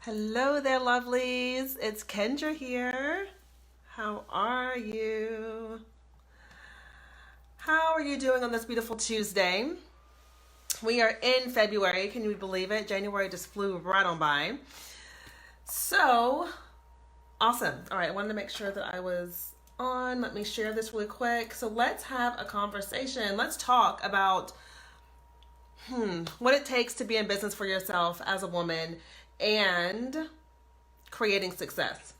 Hello there, lovelies. It's Kendra here. How are you? How are you doing on this beautiful Tuesday? We are in February. Can you believe it? January just flew right on by. So, awesome. All right, I wanted to make sure that I was on. Let me share this really quick. So, let's have a conversation. Let's talk about what it takes to be in business for yourself as a woman and creating success.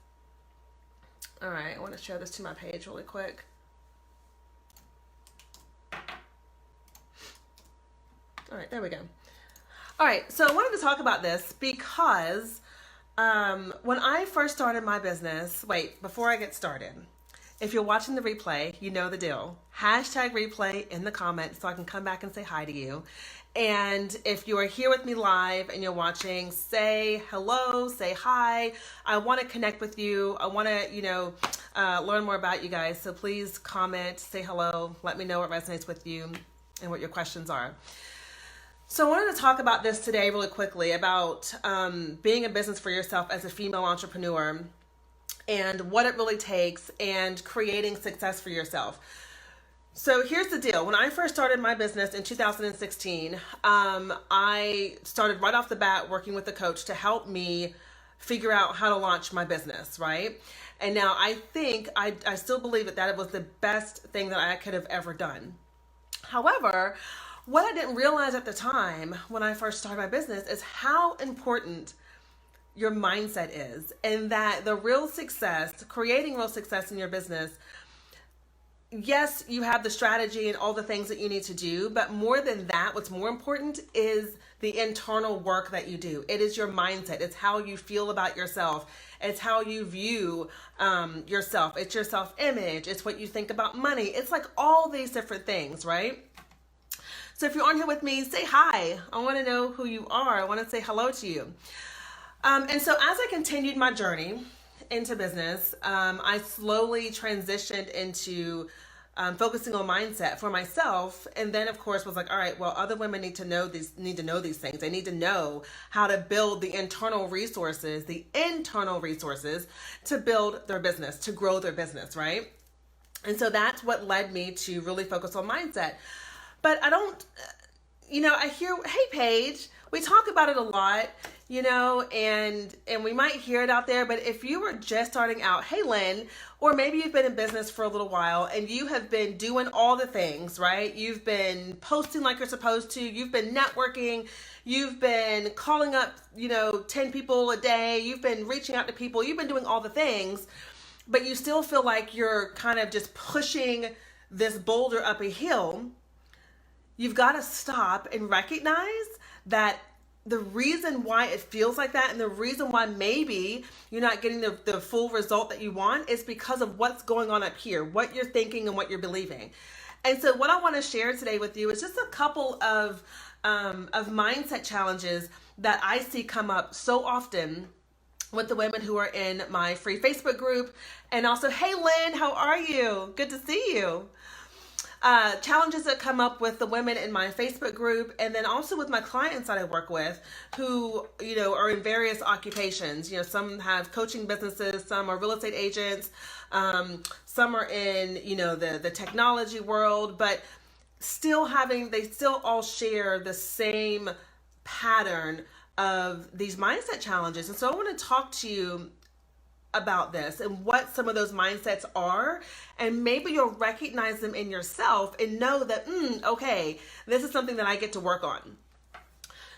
All right, I want to share this to my page really quick. All right, there we go. All right, so I wanted to talk about this because when I first started my business, before I get started, if you're watching the replay, you know the deal. Hashtag replay in the comments so I can come back and say hi to you. And if you are here with me live and you're watching, say hello, say hi. I want to connect with you. I want to, learn more about you guys. So please comment, say hello, let me know what resonates with you and what your questions are. So I wanted to talk about this today really quickly about being in business for yourself as a female entrepreneur and what it really takes and creating success for yourself. So here's the deal. When I first started my business in 2016, I started right off the bat working with a coach to help me figure out how to launch my business, right? And now I think, I still believe that it was the best thing that I could have ever done. However, what I didn't realize at the time when I first started my business is how important your mindset is, and that the real success, creating real success in your business, yes, you have the strategy and all the things that you need to do, but more than that, what's more important is the internal work that you do. It is your mindset. It's how you feel about yourself. It's how you view yourself. It's your self-image. It's what you think about money. It's like all these different things, right? So if you're on here with me, say hi. I want to know who you are. I want to say hello to you. And so as I continued my journey into business, I slowly transitioned into focusing on mindset for myself. And then of course was like, all right, well, other women need to know these things. They need to know how to build the internal resources to build their business, to grow their business, right? And so that's what led me to really focus on mindset. But I don't, I hear, hey, Paige, we talk about it a lot, and we might hear it out there. But if you were just starting out, hey, Lynn, or maybe you've been in business for a little while and you have been doing all the things, right? You've been posting like you're supposed to. You've been networking. You've been calling up, 10 people a day. You've been reaching out to people. You've been doing all the things, but you still feel like you're kind of just pushing this boulder up a hill. You've got to stop and recognize that the reason why it feels like that and the reason why maybe you're not getting the full result that you want is because of what's going on up here, what you're thinking and what you're believing. And so what I want to share today with you is just a couple of mindset challenges that I see come up so often with the women who are in my free Facebook group. And also, hey, Lynn, how are you? Good to see you. Challenges that come up with the women in my Facebook group, and then also with my clients that I work with who, are in various occupations. Some have coaching businesses, some are real estate agents, some are in, the technology world, but they still all share the same pattern of these mindset challenges. And so I want to talk to you about this and what some of those mindsets are, and maybe you'll recognize them in yourself and know that, okay, this is something that I get to work on.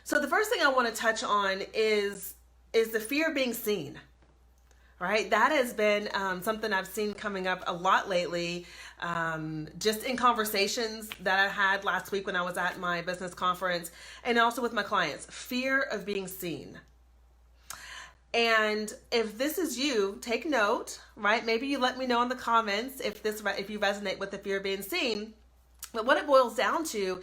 So the first thing I want to touch on is the fear of being seen, right? That has been something I've seen coming up a lot lately, just in conversations that I had last week when I was at my business conference, and also with my clients. Fear of being seen. And if this is you, take note, right? Maybe you let me know in the comments if you resonate with the fear of being seen. But what it boils down to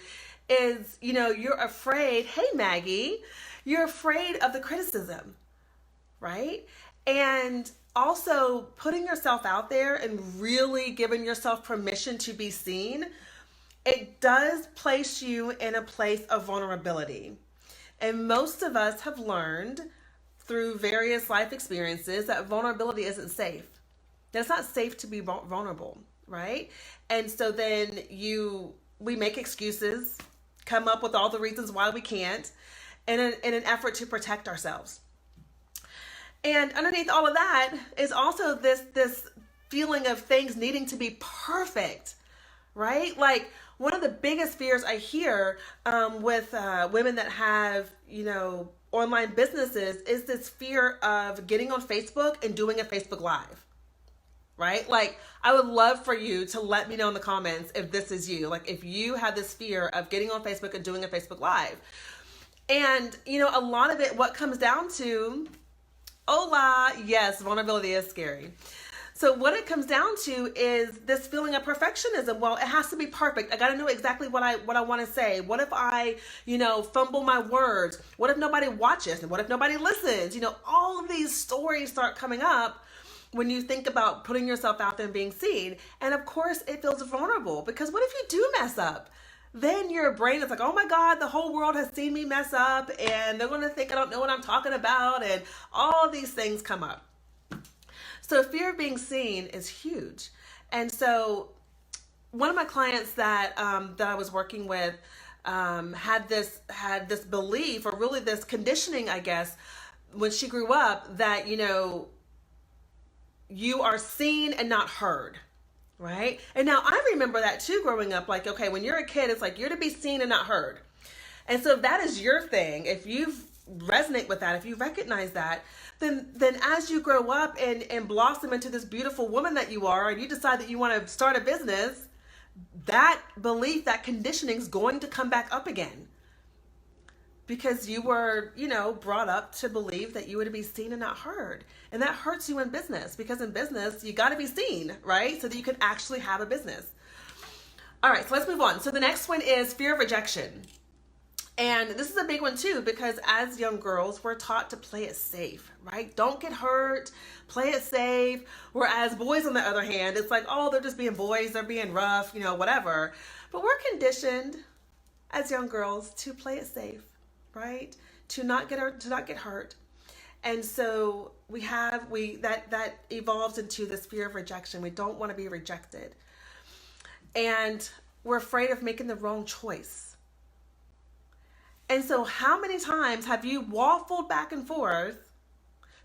is, you're afraid, hey, Maggie, you're afraid of the criticism, right? And also putting yourself out there and really giving yourself permission to be seen, it does place you in a place of vulnerability. And most of us have learned through various life experiences that vulnerability isn't safe. That it's not safe to be vulnerable, right? And so then we make excuses, come up with all the reasons why we can't, in an effort to protect ourselves. And underneath all of that is also this feeling of things needing to be perfect, right? Like one of the biggest fears I hear with women that have, online businesses is this fear of getting on Facebook and doing a Facebook Live, right? Like I would love for you to let me know in the comments if this is you, like if you have this fear of getting on Facebook and doing a Facebook Live. And, a lot of it, what comes down to, hola, yes, vulnerability is scary. So what it comes down to is this feeling of perfectionism. Well, it has to be perfect. I got to know exactly what I want to say. What if I, fumble my words? What if nobody watches? And what if nobody listens? All of these stories start coming up when you think about putting yourself out there and being seen. And of course, it feels vulnerable because what if you do mess up? Then your brain is like, oh my God, the whole world has seen me mess up and they're going to think I don't know what I'm talking about. And all these things come up. So fear of being seen is huge. And so one of my clients that I was working with had this belief, or really this conditioning, I guess, when she grew up that, you are seen and not heard. Right? And now I remember that too growing up, like, okay, when you're a kid, it's like you're to be seen and not heard. And so if that is your thing, if you resonate with that, if you recognize that, then as you grow up and blossom into this beautiful woman that you are, and you decide that you want to start a business, that belief, that conditioning is going to come back up again. Because you were, brought up to believe that you were to be seen and not heard. And that hurts you in business, because in business, you got to be seen, right? So that you can actually have a business. All right, so let's move on. So the next one is fear of rejection. And this is a big one too, because as young girls, we're taught to play it safe, right? Don't get hurt, play it safe. Whereas boys, on the other hand, it's like, oh, they're just being boys, they're being rough, whatever. But we're conditioned as young girls to play it safe, right? To not get hurt. And so that evolves into this fear of rejection. We don't want to be rejected. And we're afraid of making the wrong choice. And so how many times have you waffled back and forth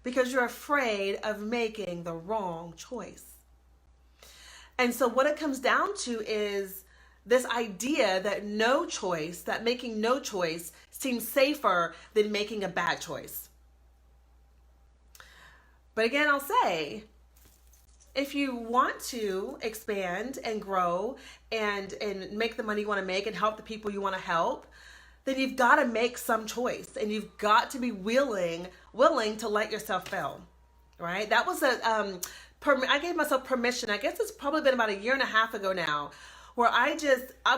because you're afraid of making the wrong choice? And so what it comes down to is this idea that making no choice seems safer than making a bad choice. But again, I'll say, if you want to expand and grow and make the money you want to make and help the people you want to help, then you've got to make some choice, and you've got to be willing to let yourself fail, right? That was I gave myself permission. I guess it's probably been about 1.5 years ago now, where I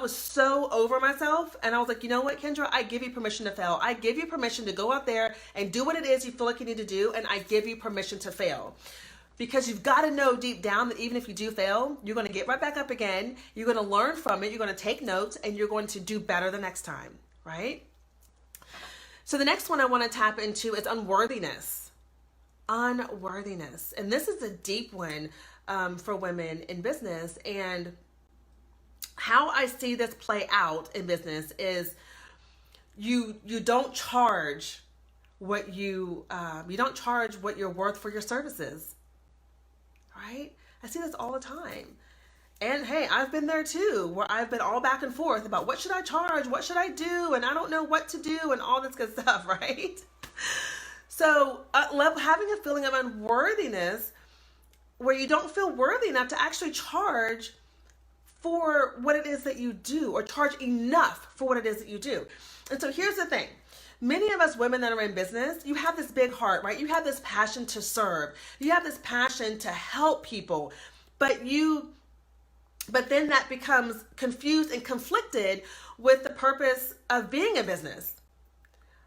was so over myself, and I was like, you know what, Kendra, I give you permission to fail. I give you permission to go out there and do what it is you feel like you need to do, and I give you permission to fail. Because you've got to know deep down that even if you do fail, you're going to get right back up again, you're going to learn from it, you're going to take notes, and you're going to do better the next time. Right? So the next one I want to tap into is unworthiness. Unworthiness. And this is a deep one for women in business. And how I see this play out in business is you don't charge what you don't charge what you're worth for your services. Right? I see this all the time. And hey, I've been there too, where I've been all back and forth about what should I charge, what should I do, and I don't know what to do, and all this good stuff, right? So having a feeling of unworthiness where you don't feel worthy enough to actually charge for what it is that you do, or charge enough for what it is that you do. And so here's the thing. Many of us women that are in business, you have this big heart, right? You have this passion to serve. You have this passion to help people, but then that becomes confused and conflicted with the purpose of being a business,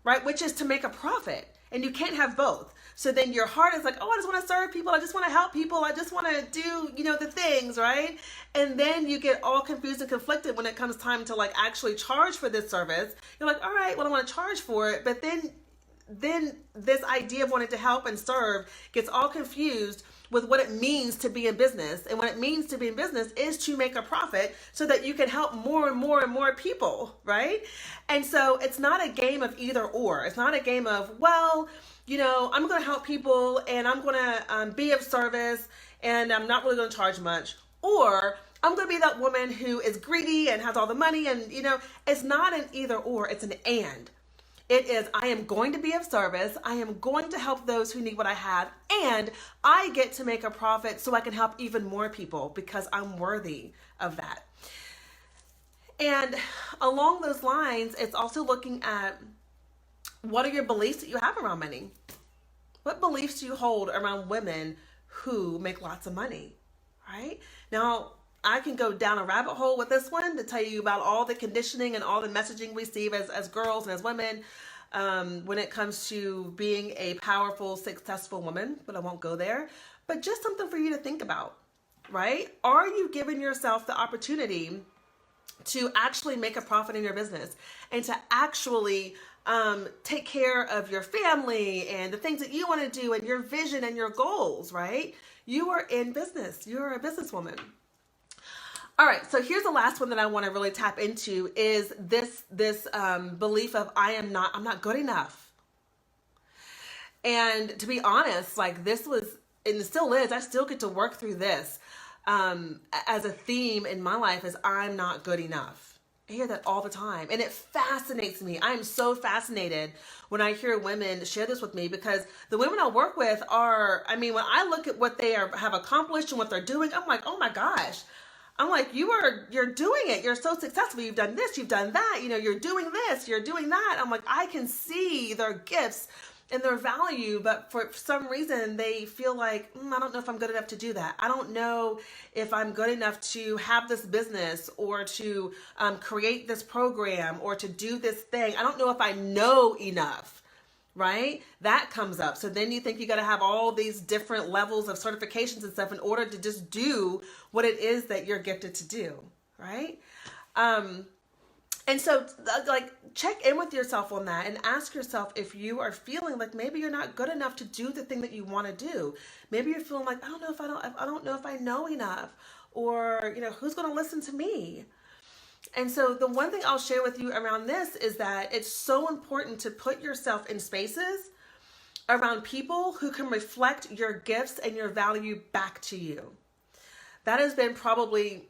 right? Which is to make a profit, and you can't have both. So then your heart is like, oh, I just want to serve people. I just want to help people. I just want to do, the things, right? And then you get all confused and conflicted when it comes time to actually charge for this service. You're like, all right, well, I want to charge for it. But then then this idea of wanting to help and serve gets all confused with what it means to be in business. And what it means to be in business is to make a profit so that you can help more and more and more people, right? And so it's not a game of either or. It's not a game of, well, I'm going to help people and I'm going to be of service and I'm not really going to charge much. Or I'm going to be that woman who is greedy and has all the money. And, it's not an either or, it's an and. It is, I am going to be of service. I am going to help those who need what I have. And I get to make a profit so I can help even more people because I'm worthy of that. And along those lines, it's also looking at what are your beliefs that you have around money? What beliefs do you hold around women who make lots of money, right? Now, I can go down a rabbit hole with this one to tell you about all the conditioning and all the messaging we receive as girls and as women when it comes to being a powerful, successful woman, but I won't go there. But just something for you to think about, right? Are you giving yourself the opportunity to actually make a profit in your business and to actually take care of your family and the things that you want to do and your vision and your goals, right? You are in business. You're a businesswoman. All right, so here's the last one that I want to really tap into is this belief of I'm not good enough. And to be honest, like this was, and it still is, I still get to work through this as a theme in my life is I'm not good enough. I hear that all the time. And it fascinates me. I'm so fascinated when I hear women share this with me because the women I work with are, when I look at what they have accomplished and what they're doing, I'm like, oh my gosh. I'm like, you're doing it. You're so successful. You've done this, you've done that. You're doing this, you're doing that. I'm like, I can see their gifts and their value, but for some reason they feel like, I don't know if I'm good enough to do that. I don't know if I'm good enough to have this business or to create this program or to do this thing. I don't know if I know enough. Right? That comes up. So then you think you got to have all these different levels of certifications and stuff in order to just do what it is that you're gifted to do. Right? And so like check in with yourself on that and ask yourself if you are feeling like maybe you're not good enough to do the thing that you want to do. Maybe you're feeling like, I don't know if I know enough, or, who's going to listen to me? And so the one thing I'll share with you around this is that it's so important to put yourself in spaces around people who can reflect your gifts and your value back to you. That has been probably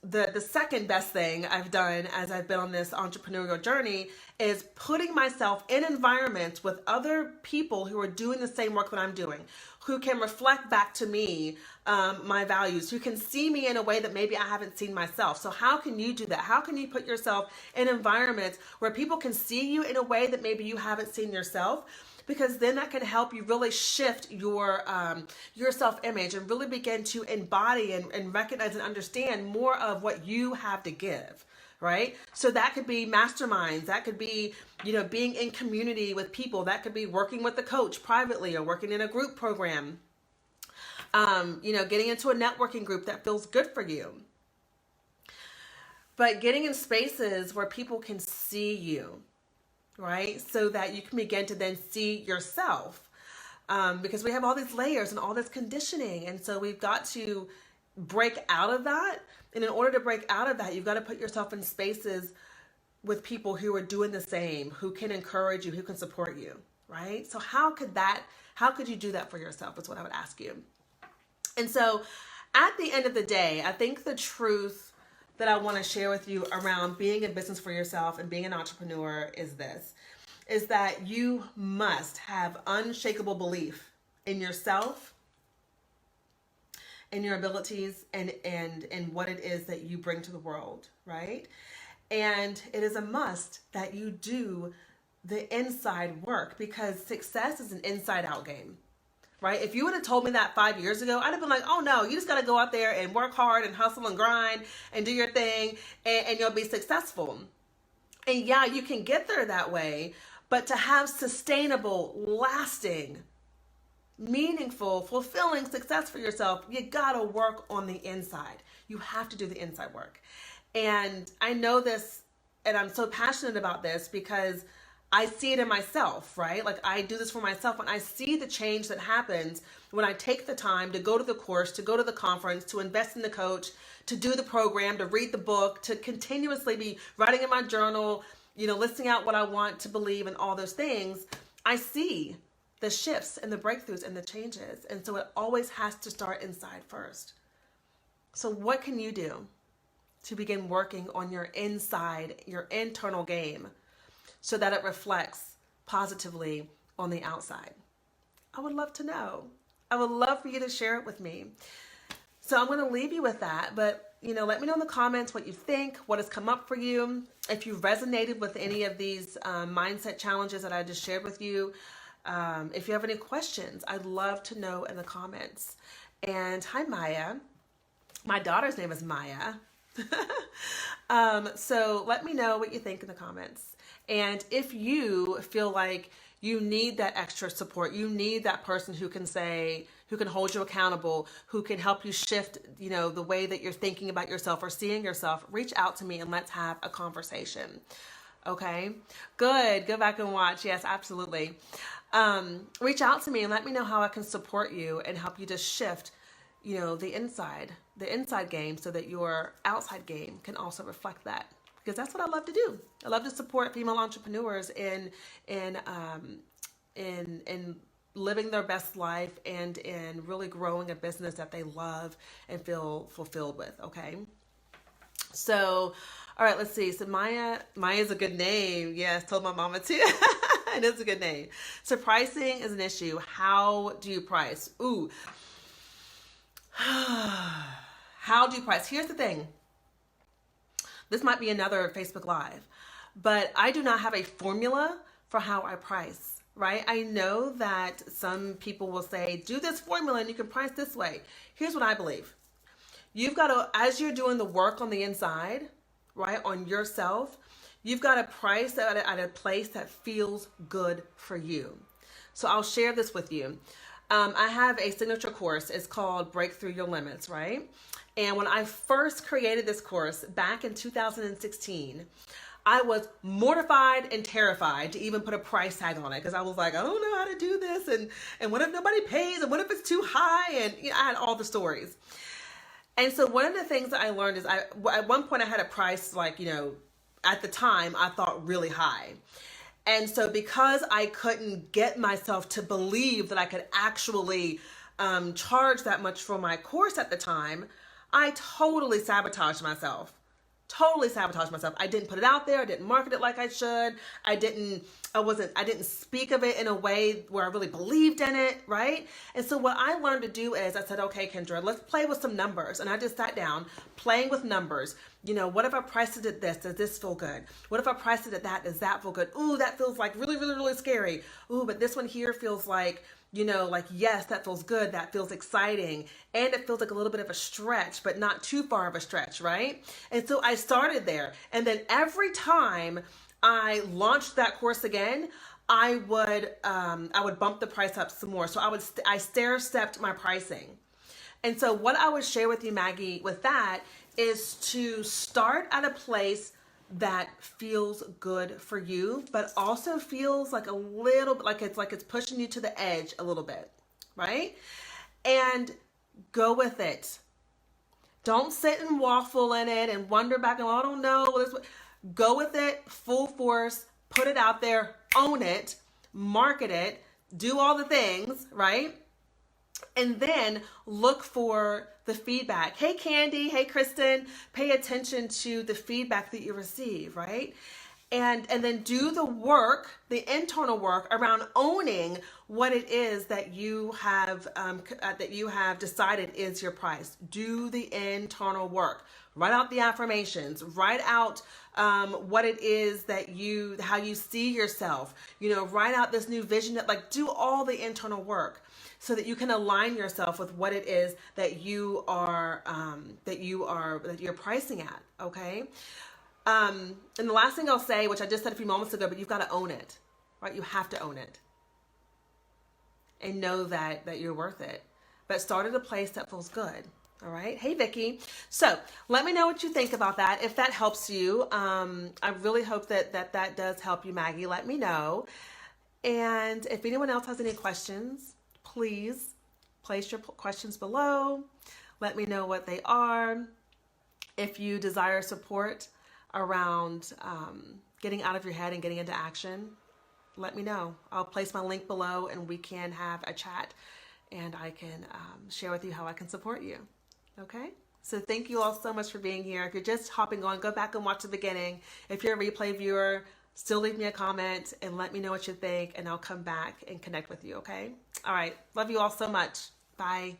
the second best thing I've done as I've been on this entrepreneurial journey is putting myself in environments with other people who are doing the same work that I'm doing, who can reflect back to me my values, who can see me in a way that maybe I haven't seen myself. So how can you do that? How can you put yourself in environments where people can see you in a way that maybe you haven't seen yourself? Because then that can help you really shift your self-image and really begin to embody and recognize and understand more of what you have to give, right? So that could be masterminds, that could be, being in community with people, that could be working with a coach privately or working in a group program, getting into a networking group that feels good for you. But getting in spaces where people can see you, right? So that you can begin to then see yourself. Because we have all these layers and all this conditioning. And so we've got to break out of that. And in order to break out of that, you've got to put yourself in spaces with people who are doing the same, who can encourage you, who can support you, right? So how could you do that for yourself is what I would ask you. And so at the end of the day, I think the truth that I want to share with you around being in business for yourself and being an entrepreneur is that you must have unshakable belief in yourself, in your abilities, and what it is that you bring to the world, right? And it is a must that you do the inside work because success is an inside out game. Right? If you would have told me that 5 years ago, I'd have been like, oh no, you just got to go out there and work hard and hustle and grind and do your thing and you'll be successful. And yeah, you can get there that way, but to have sustainable, lasting, meaningful, fulfilling success for yourself, you got to work on the inside. You have to do the inside work. And I know this, and I'm so passionate about this because I see it in myself, right? Like I do this for myself, and I see the change that happens when I take the time to go to the course, to go to the conference, to invest in the coach, to do the program, to read the book, to continuously be writing in my journal, listing out what I want to believe and all those things. I see the shifts and the breakthroughs and the changes. And so it always has to start inside first. So what can you do to begin working on your inside, your internal game, so that it reflects positively on the outside? I would love to know. I would love for you to share it with me. So I'm going to leave you with that, but let me know in the comments what you think, what has come up for you, if you resonated with any of these mindset challenges that I just shared with you. If you have any questions, I'd love to know in the comments. And hi, Maya. My daughter's name is Maya. So let me know what you think in the comments. And if you feel like you need that extra support, you need that person who can hold you accountable, who can help you shift, the way that you're thinking about yourself or seeing yourself, reach out to me and let's have a conversation. Okay, good. Go back and watch. Yes, absolutely. Reach out to me and let me know how I can support you and help you to shift, the inside game, so that your outside game can also reflect that. Because that's what I love to do. I love to support female entrepreneurs in living their best life and in really growing a business that they love and feel fulfilled with. Okay. So, all right, let's see. So Maya's a good name. Yes, told my mama too. It is a good name. So pricing is an issue. How do you price? Ooh. How do you price? Here's the thing. This might be another Facebook Live, but I do not have a formula for how I price, right? I know that some people will say, do this formula and you can price this way. Here's what I believe. You've got to, as you're doing the work on the inside, right, on yourself, you've got to price at a place that feels good for you. So I'll share this with you. I have a signature course. It's called Break Through Your Limits, right? And when I first created this course back in 2016, I was mortified and terrified to even put a price tag on it, because I was like, I don't know how to do this, and what if nobody pays, and what if it's too high, and I had all the stories. And so one of the things that I learned is at one point I had a price at the time I thought really high. And so because I couldn't get myself to believe that I could actually charge that much for my course at the time, I totally sabotaged myself. I didn't put it out there. I didn't market it like I should. I didn't speak of it in a way where I really believed in it, right? And so what I learned to do is I said, okay, Kendra, let's play with some numbers. And I just sat down playing with numbers. What if I priced it at this? Does this feel good? What if I priced it at that? Does that feel good? Ooh, that feels like really, really, really scary. Ooh, but this one here feels like, yes, that feels good. That feels exciting. And it feels like a little bit of a stretch, but not too far of a stretch, right? And so I started there. And then every time I launched that course again, I would bump the price up some more. So I stair-stepped my pricing. And so what I would share with you, Maggie, with that is to start at a place that feels good for you, but also feels like a little bit like it's pushing you to the edge a little bit, right? And go with it. Don't sit and waffle in it and wonder back and, I don't know. Go with it full force, put it out there, own it, market it, do all the things, right? And then look for the feedback. Hey, Candy. Hey, Kristen. Pay attention to the feedback that you receive, right? And then do the work, the internal work around owning what it is that you have decided is your price. Do the internal work. Write out the affirmations. Write out what it is that how you see yourself. Write out this new vision. Do all the internal work, so that you can align yourself with what it is that you're pricing at. Okay. And the last thing I'll say, which I just said a few moments ago, but you've got to own it, right? You have to own it and know that you're worth it. But start at a place that feels good. All right. Hey, Vicky. So let me know what you think about that. If that helps you, I really hope that does help you, Maggie. Let me know. And if anyone else has any questions, please place your questions below. Let me know what they are. If you desire support around getting out of your head and getting into action, let me know. I'll place my link below and we can have a chat and I can share with you how I can support you. Okay? So thank you all so much for being here. If you're just hopping on, go back and watch the beginning. If you're a replay viewer, still leave me a comment and let me know what you think and I'll come back and connect with you, okay? All right. Love you all so much. Bye.